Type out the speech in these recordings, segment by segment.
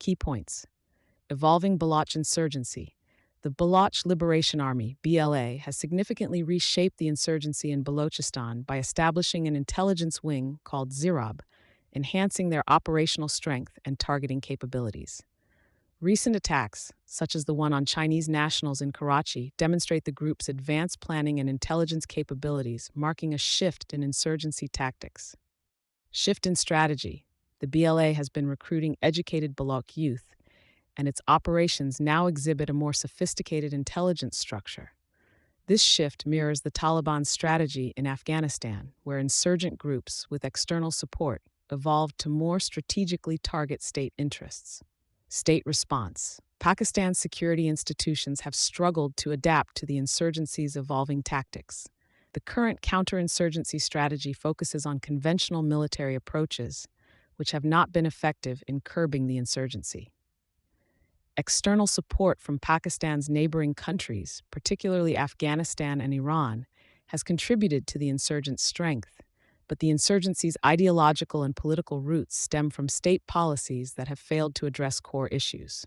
Key points. Evolving Baloch insurgency. The Baloch Liberation Army, BLA, has significantly reshaped the insurgency in Balochistan by establishing an intelligence wing called Zirab, enhancing their operational strength and targeting capabilities. Recent attacks, such as the one on Chinese nationals in Karachi, demonstrate the group's advanced planning and intelligence capabilities, marking a shift in insurgency tactics. Shift in strategy. The BLA has been recruiting educated Baloch youth, and its operations now exhibit a more sophisticated intelligence structure. This shift mirrors the Taliban's strategy in Afghanistan, where insurgent groups with external support evolved to more strategically target state interests. State response. Pakistan's security institutions have struggled to adapt to the insurgency's evolving tactics. The current counterinsurgency strategy focuses on conventional military approaches, which have not been effective in curbing the insurgency. External support from Pakistan's neighboring countries, particularly Afghanistan and Iran, has contributed to the insurgent strength, but the insurgency's ideological and political roots stem from state policies that have failed to address core issues.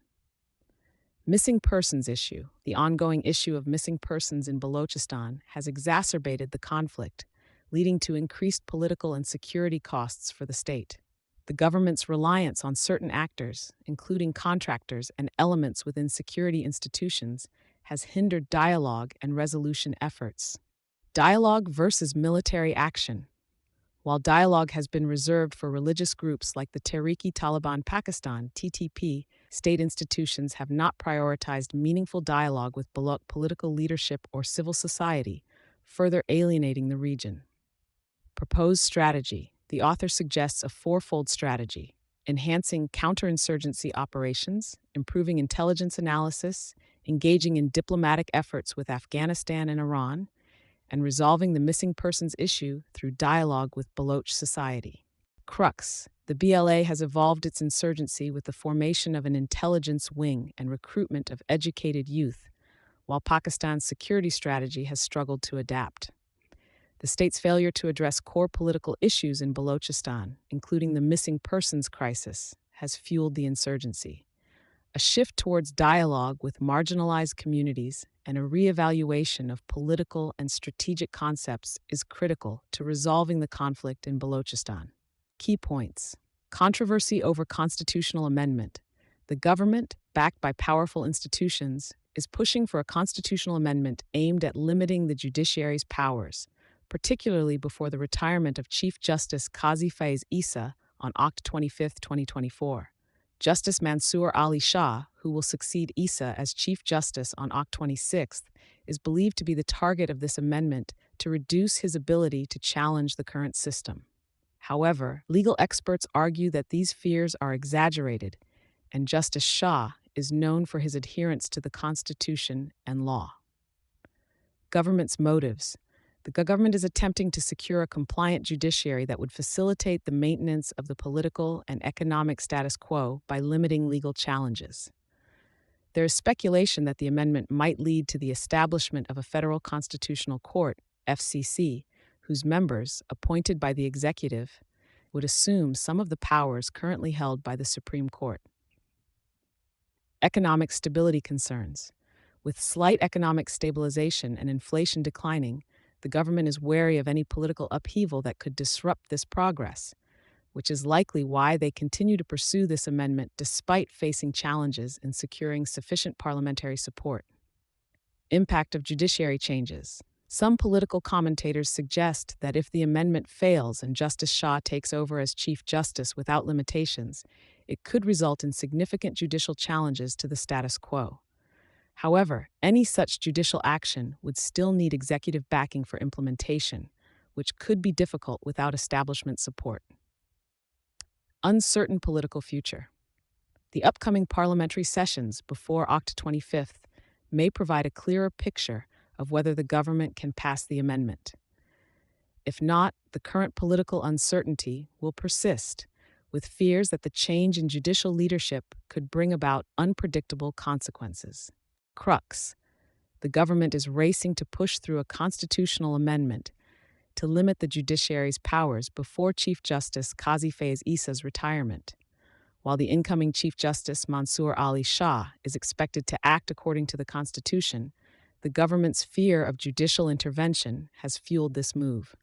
Missing persons issue. The ongoing issue of missing persons in Balochistan has exacerbated the conflict, leading to increased political and security costs for the state. The government's reliance on certain actors, including contractors and elements within security institutions, has hindered dialogue and resolution efforts. Dialogue versus military action. While dialogue has been reserved for religious groups like the Tehreek-e-Taliban Pakistan (TTP), state institutions have not prioritized meaningful dialogue with Baloch political leadership or civil society, further alienating the region. Proposed strategy. The author suggests a fourfold strategy: enhancing counterinsurgency operations, improving intelligence analysis, engaging in diplomatic efforts with Afghanistan and Iran, and resolving the missing persons issue through dialogue with Baloch society. Crux. The BLA has evolved its insurgency with the formation of an intelligence wing and recruitment of educated youth, while Pakistan's security strategy has struggled to adapt. The state's failure to address core political issues in Balochistan, including the missing persons crisis, has fueled the insurgency. A shift towards dialogue with marginalized communities and a re-evaluation of political and strategic concepts is critical to resolving the conflict in Balochistan. Key points. Controversy over constitutional amendment. The government, backed by powerful institutions, is pushing for a constitutional amendment aimed at limiting the judiciary's powers, particularly before the retirement of Chief Justice Qazi Faiz Issa on October 25, 2024. Justice Mansour Ali Shah, who will succeed Issa as Chief Justice on October 26, is believed to be the target of this amendment to reduce his ability to challenge the current system. However, legal experts argue that these fears are exaggerated, and Justice Shah is known for his adherence to the Constitution and law. Government's motives. The government is attempting to secure a compliant judiciary that would facilitate the maintenance of the political and economic status quo by limiting legal challenges. There is speculation that the amendment might lead to the establishment of a federal constitutional court, FCC, whose members, appointed by the executive, would assume some of the powers currently held by the Supreme Court. Economic stability concerns. With slight economic stabilization and inflation declining, the government is wary of any political upheaval that could disrupt this progress, which is likely why they continue to pursue this amendment despite facing challenges in securing sufficient parliamentary support. Impact of judiciary changes. Some political commentators suggest that if the amendment fails and Justice Shah takes over as Chief Justice without limitations, it could result in significant judicial challenges to the status quo. However, any such judicial action would still need executive backing for implementation, which could be difficult without establishment support. Uncertain political future. The upcoming parliamentary sessions before October 25 may provide a clearer picture of whether the government can pass the amendment. If not, the current political uncertainty will persist, with fears that the change in judicial leadership could bring about unpredictable consequences. Crux. The government is racing to push through a constitutional amendment to limit the judiciary's powers before Chief Justice Qazi Faiz Issa's retirement. While the incoming Chief Justice Mansour Ali Shah is expected to act according to the Constitution, the government's fear of judicial intervention has fueled this move.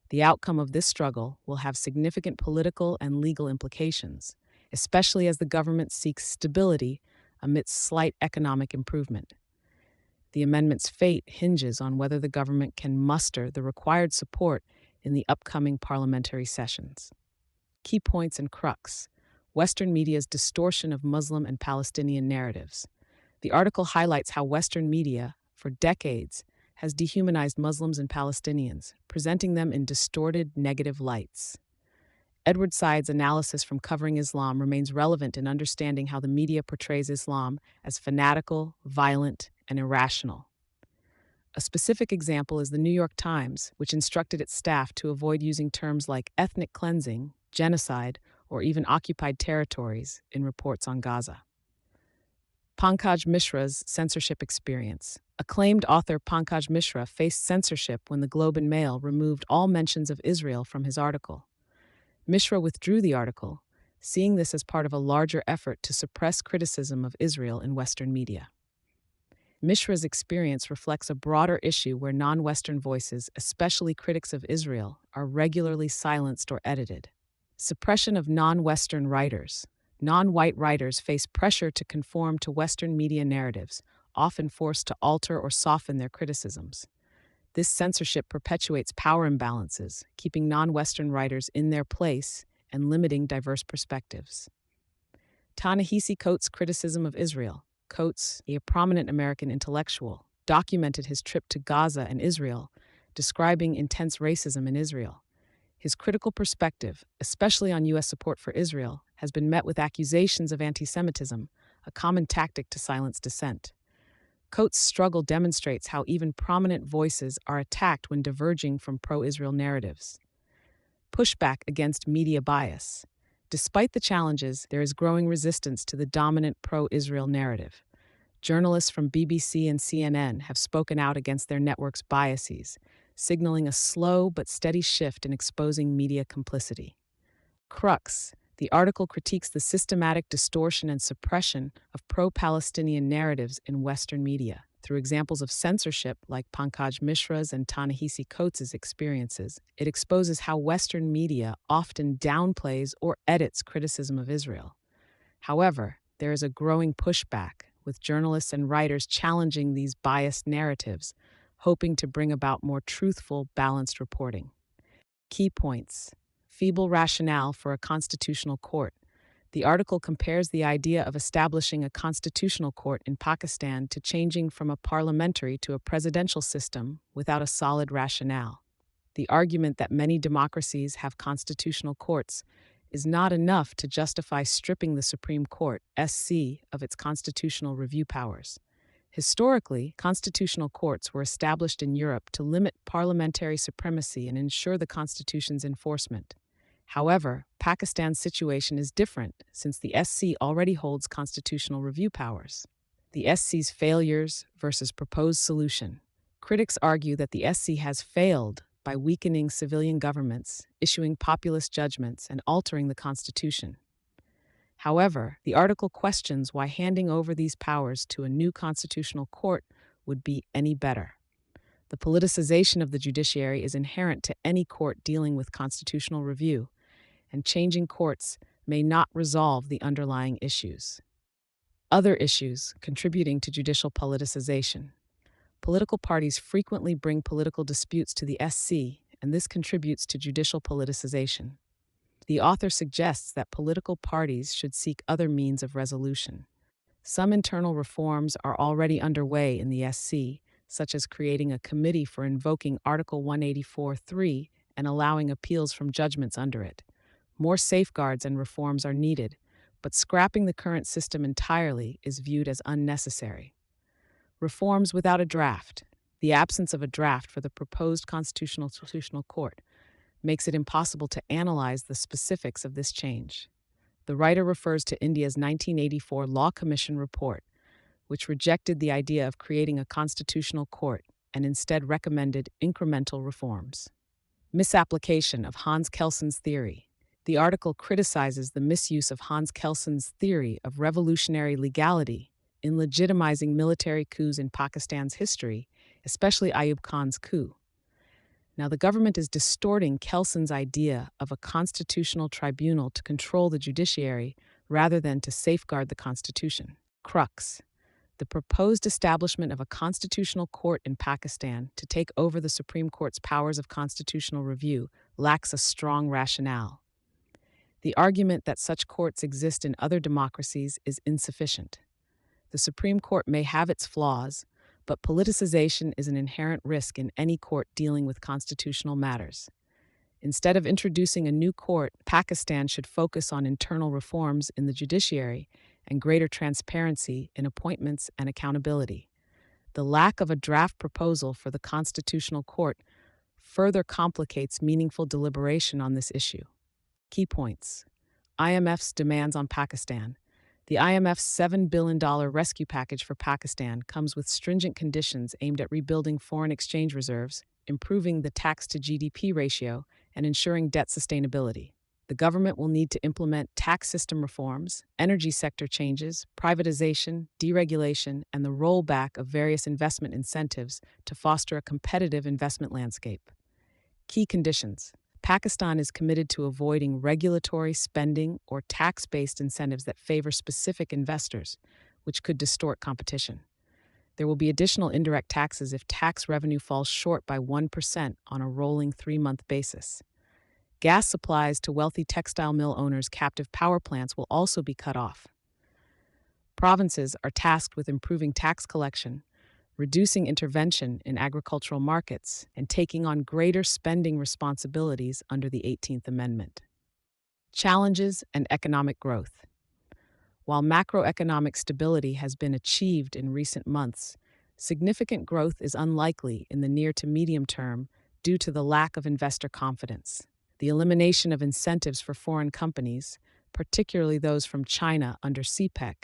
The outcome of this struggle will have significant political and legal implications, especially as the government seeks stability amidst slight economic improvement. The amendment's fate hinges on whether the government can muster the required support in the upcoming parliamentary sessions. Key points and crux: Western media's distortion of Muslim and Palestinian narratives. The article highlights how Western media, for decades, has dehumanized Muslims and Palestinians, presenting them in distorted, negative lights. Edward Said's analysis from Covering Islam remains relevant in understanding how the media portrays Islam as fanatical, violent, and irrational. A specific example is the New York Times, which instructed its staff to avoid using terms like ethnic cleansing, genocide, or even occupied territories in reports on Gaza. Pankaj Mishra's censorship experience. Acclaimed author Pankaj Mishra faced censorship when the Globe and Mail removed all mentions of Israel from his article. Mishra withdrew the article, seeing this as part of a larger effort to suppress criticism of Israel in Western media. Mishra's experience reflects a broader issue where non-Western voices, especially critics of Israel, are regularly silenced or edited. Suppression of non-Western writers. Non-white writers face pressure to conform to Western media narratives, often forced to alter or soften their criticisms. This censorship perpetuates power imbalances, keeping non-Western writers in their place and limiting diverse perspectives. Ta-Nehisi Coates' criticism of Israel. Coates, a prominent American intellectual, documented his trip to Gaza and Israel, describing intense racism in Israel. His critical perspective, especially on U.S. support for Israel, has been met with accusations of anti-Semitism, a common tactic to silence dissent. Coates' struggle demonstrates how even prominent voices are attacked when diverging from pro-Israel narratives. Pushback against media bias. Despite the challenges, there is growing resistance to the dominant pro-Israel narrative. Journalists from BBC and CNN have spoken out against their network's biases, signaling a slow but steady shift in exposing media complicity. Crux. The article critiques the systematic distortion and suppression of pro-Palestinian narratives in Western media. Through examples of censorship like Pankaj Mishra's and Ta-Nehisi Coates' experiences, it exposes how Western media often downplays or edits criticism of Israel. However, there is a growing pushback, with journalists and writers challenging these biased narratives, hoping to bring about more truthful, balanced reporting. Key points. Feeble rationale for a constitutional court. The article compares the idea of establishing a constitutional court in Pakistan to changing from a parliamentary to a presidential system without a solid rationale. The argument that many democracies have constitutional courts is not enough to justify stripping the Supreme Court, SC, of its constitutional review powers. Historically, constitutional courts were established in Europe to limit parliamentary supremacy and ensure the Constitution's enforcement. However, Pakistan's situation is different since the SC already holds constitutional review powers. The SC's failures versus proposed solution. Critics argue that the SC has failed by weakening civilian governments, issuing populist judgments, and altering the Constitution. However, the article questions why handing over these powers to a new constitutional court would be any better. The politicization of the judiciary is inherent to any court dealing with constitutional review, and changing courts may not resolve the underlying issues. Other issues contributing to judicial politicization. Political parties frequently bring political disputes to the SC, and this contributes to judicial politicization. The author suggests that political parties should seek other means of resolution. Some internal reforms are already underway in the SC, such as creating a committee for invoking Article 184(3) and allowing appeals from judgments under it. More safeguards and reforms are needed, but scrapping the current system entirely is viewed as unnecessary. Reforms without a draft. The absence of a draft for the proposed constitutional court makes it impossible to analyze the specifics of this change. The writer refers to India's 1984 Law Commission report, which rejected the idea of creating a constitutional court and instead recommended incremental reforms. Misapplication of Hans Kelsen's theory. The article criticizes the misuse of Hans Kelsen's theory of revolutionary legality in legitimizing military coups in Pakistan's history, especially Ayub Khan's coup. Now, the government is distorting Kelsen's idea of a constitutional tribunal to control the judiciary rather than to safeguard the Constitution. Crux: the proposed establishment of a constitutional court in Pakistan to take over the Supreme Court's powers of constitutional review lacks a strong rationale. The argument that such courts exist in other democracies is insufficient. The Supreme Court may have its flaws, but politicization is an inherent risk in any court dealing with constitutional matters. Instead of introducing a new court, Pakistan should focus on internal reforms in the judiciary and greater transparency in appointments and accountability. The lack of a draft proposal for the Constitutional Court further complicates meaningful deliberation on this issue. Key points: IMF's demands on Pakistan. The IMF's $7 billion rescue package for Pakistan comes with stringent conditions aimed at rebuilding foreign exchange reserves, improving the tax-to-GDP ratio, and ensuring debt sustainability. The government will need to implement tax system reforms, energy sector changes, privatization, deregulation, and the rollback of various investment incentives to foster a competitive investment landscape. Key conditions: Pakistan is committed to avoiding regulatory, spending, or tax-based incentives that favor specific investors, which could distort competition. There will be additional indirect taxes if tax revenue falls short by 1% on a rolling 3-month basis. Gas supplies to wealthy textile mill owners' captive power plants will also be cut off. Provinces are tasked with improving tax collection, reducing intervention in agricultural markets, and taking on greater spending responsibilities under the 18th Amendment. Challenges and economic growth. While macroeconomic stability has been achieved in recent months, significant growth is unlikely in the near to medium term due to the lack of investor confidence. The elimination of incentives for foreign companies, particularly those from China under CPEC,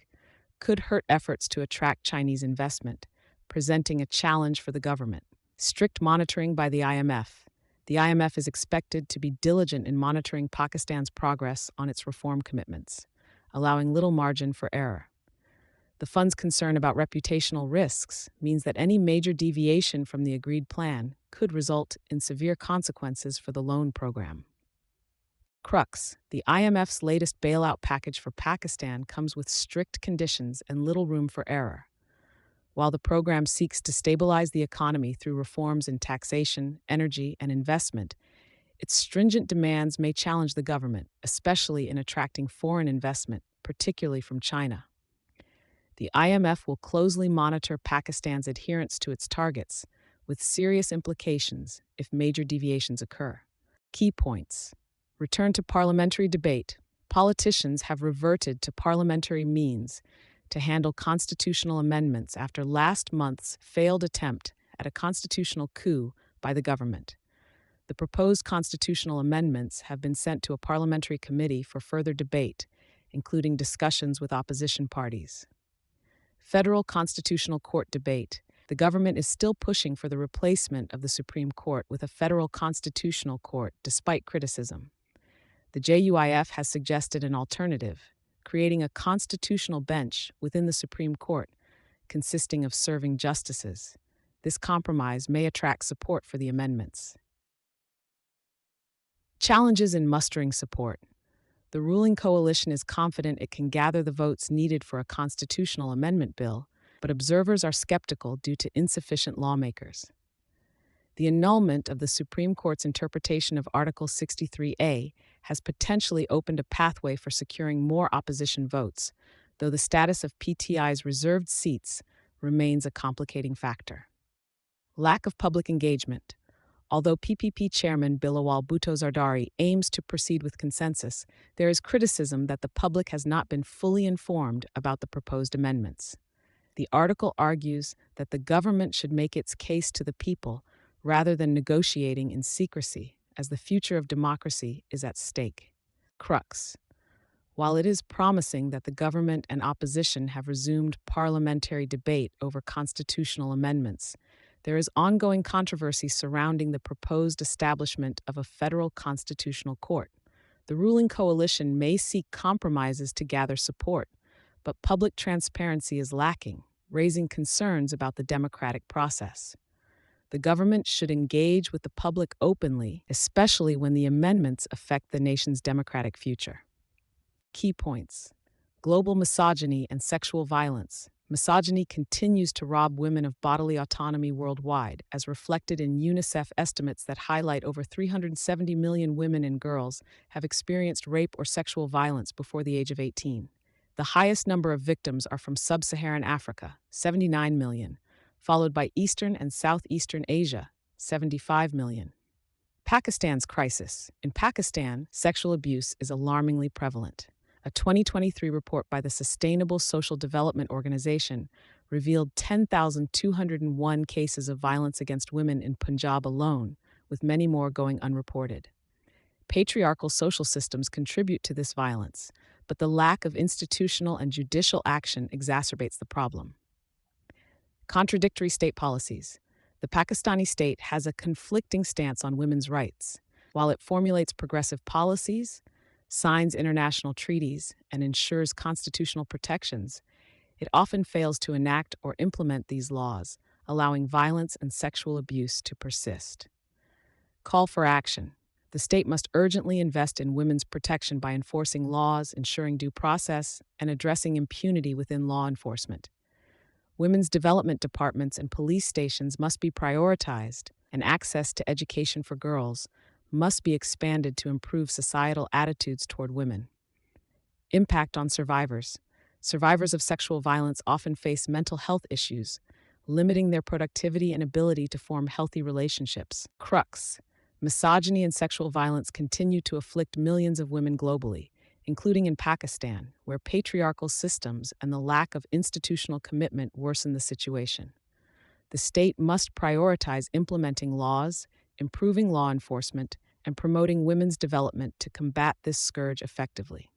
could hurt efforts to attract Chinese investment, presenting a challenge for the government. Strict monitoring by the IMF. The IMF is expected to be diligent in monitoring Pakistan's progress on its reform commitments, allowing little margin for error. The fund's concern about reputational risks means that any major deviation from the agreed plan could result in severe consequences for the loan program. Crux: the IMF's latest bailout package for Pakistan comes with strict conditions and little room for error. While the program seeks to stabilize the economy through reforms in taxation, energy, and investment, its stringent demands may challenge the government, especially in attracting foreign investment, particularly from China. The IMF will closely monitor Pakistan's adherence to its targets, with serious implications if major deviations occur. Key points: return to parliamentary debate. Politicians have reverted to parliamentary means to handle constitutional amendments after last month's failed attempt at a constitutional coup by the government. The proposed constitutional amendments have been sent to a parliamentary committee for further debate, including discussions with opposition parties. Federal Constitutional Court debate. The government is still pushing for the replacement of the Supreme Court with a federal constitutional court, despite criticism. The JUIF has suggested an alternative, creating a constitutional bench within the Supreme Court, consisting of serving justices. This compromise may attract support for the amendments. Challenges in mustering support. The ruling coalition is confident it can gather the votes needed for a constitutional amendment bill, but observers are skeptical due to insufficient lawmakers. The annulment of the Supreme Court's interpretation of Article 63A has potentially opened a pathway for securing more opposition votes, though the status of PTI's reserved seats remains a complicating factor. Lack of public engagement. Although PPP Chairman Bilawal Bhutto Zardari aims to proceed with consensus, there is criticism that the public has not been fully informed about the proposed amendments. The article argues that the government should make its case to the people rather than negotiating in secrecy, as the future of democracy is at stake. Crux: while it is promising that the government and opposition have resumed parliamentary debate over constitutional amendments, there is ongoing controversy surrounding the proposed establishment of a federal constitutional court. The ruling coalition may seek compromises to gather support, but public transparency is lacking, raising concerns about the democratic process. The government should engage with the public openly, especially when the amendments affect the nation's democratic future. Key points: global misogyny and sexual violence. Misogyny continues to rob women of bodily autonomy worldwide, as reflected in UNICEF estimates that highlight over 370 million women and girls have experienced rape or sexual violence before the age of 18. The highest number of victims are from sub-Saharan Africa, 79 million, followed by Eastern and Southeastern Asia, 75 million. Pakistan's crisis. In Pakistan, sexual abuse is alarmingly prevalent. A 2023 report by the Sustainable Social Development Organization revealed 10,201 cases of violence against women in Punjab alone, with many more going unreported. Patriarchal social systems contribute to this violence, but the lack of institutional and judicial action exacerbates the problem. Contradictory state policies. The Pakistani state has a conflicting stance on women's rights. While it formulates progressive policies, signs international treaties, and ensures constitutional protections, it often fails to enact or implement these laws, allowing violence and sexual abuse to persist. Call for action. The state must urgently invest in women's protection by enforcing laws, ensuring due process, and addressing impunity within law enforcement. Women's development departments and police stations must be prioritized, and access to education for girls must be expanded to improve societal attitudes toward women. Impact on survivors. Survivors of sexual violence often face mental health issues, limiting their productivity and ability to form healthy relationships. Crux. Misogyny and sexual violence continue to afflict millions of women globally, including in Pakistan, where patriarchal systems and the lack of institutional commitment worsen the situation. The state must prioritize implementing laws, improving law enforcement, and promoting women's development to combat this scourge effectively.